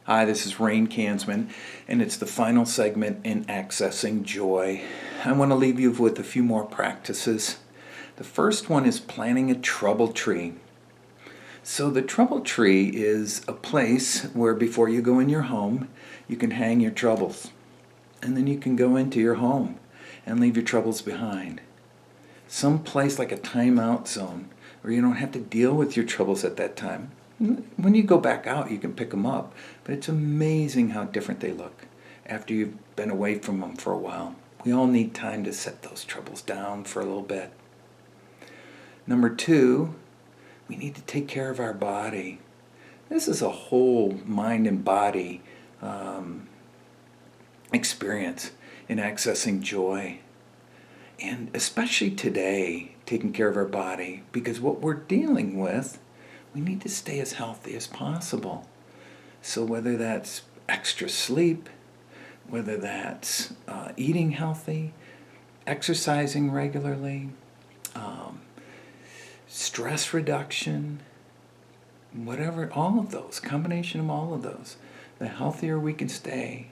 Hi, this is Rain Kansman, and it's the final segment in Accessing Joy. I want to leave you with a few more practices. The first one is planting a trouble tree. So the trouble tree is a place where before you go in your home, you can hang your troubles. And then you can go into your home and leave your troubles behind. Some place like a timeout zone where you don't have to deal with your troubles at that time. When you go back out, you can pick them up, but it's amazing how different they look after you've been away from them for a while. We all need time to set those troubles down for a little bit. Number 2, we need to take care of our body. This is a whole mind and body experience in accessing joy. And especially today, taking care of our body, because what we're dealing with, we need to stay as healthy as possible. So whether that's extra sleep, whether that's eating healthy, exercising regularly, stress reduction, whatever, all of those, combination of all of those, the healthier we can stay,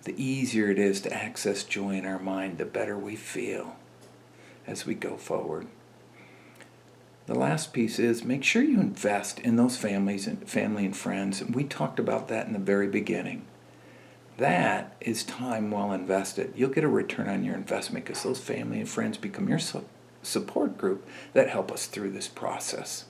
the easier it is to access joy in our mind, the better we feel as we go forward. The last piece is make sure you invest in those family and friends. And we talked about that in the very beginning. That is time well invested. You'll get a return on your investment because those family and friends become your support group that help us through this process.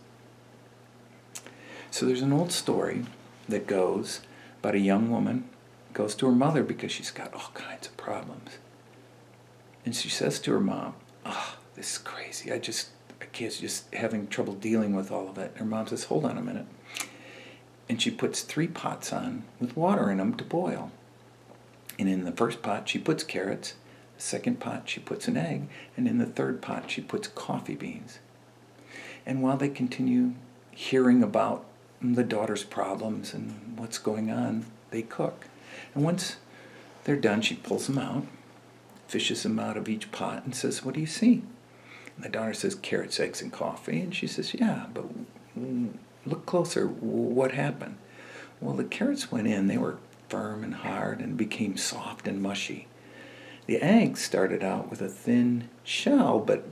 So there's an old story that goes about a young woman goes to her mother because she's got all kinds of problems. And she says to her mom, this is crazy. I can't, just having trouble dealing with all of it. Her mom says, hold on a minute. And she puts 3 pots on with water in them to boil. And in the first pot, she puts carrots. The second pot, she puts an egg. And in the third pot, she puts coffee beans. And while they continue hearing about the daughter's problems and what's going on, they cook. And once they're done, she pulls them out, fishes them out of each pot, and says, what do you see? And the daughter says, carrots, eggs, and coffee. And she says, yeah, but look closer. What happened? Well, the carrots went in. They were firm and hard and became soft and mushy. The eggs started out with a thin shell, but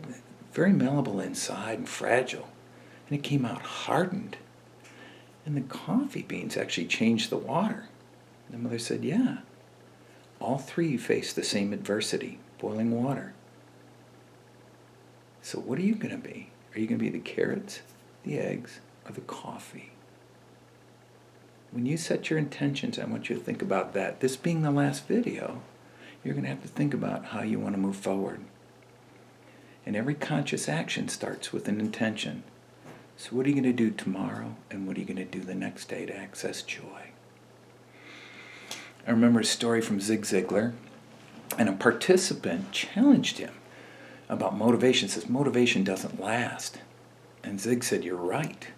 very malleable inside and fragile. And it came out hardened. And the coffee beans actually changed the water. The mother said, yeah, all 3 faced the same adversity, boiling water. So what are you going to be? Are you going to be the carrots, the eggs, or the coffee? When you set your intentions, I want you to think about that. This being the last video, you're going to have to think about how you want to move forward. And every conscious action starts with an intention. So what are you going to do tomorrow, and what are you going to do the next day to access joy? I remember a story from Zig Ziglar, and a participant challenged him about motivation. Says motivation doesn't last. And Zig said, you're right.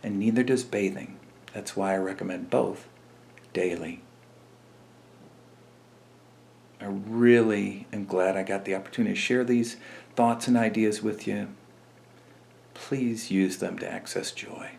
And neither does bathing. That's why I recommend both daily. I really am glad I got the opportunity to share these thoughts and ideas with you. Please use them to access joy.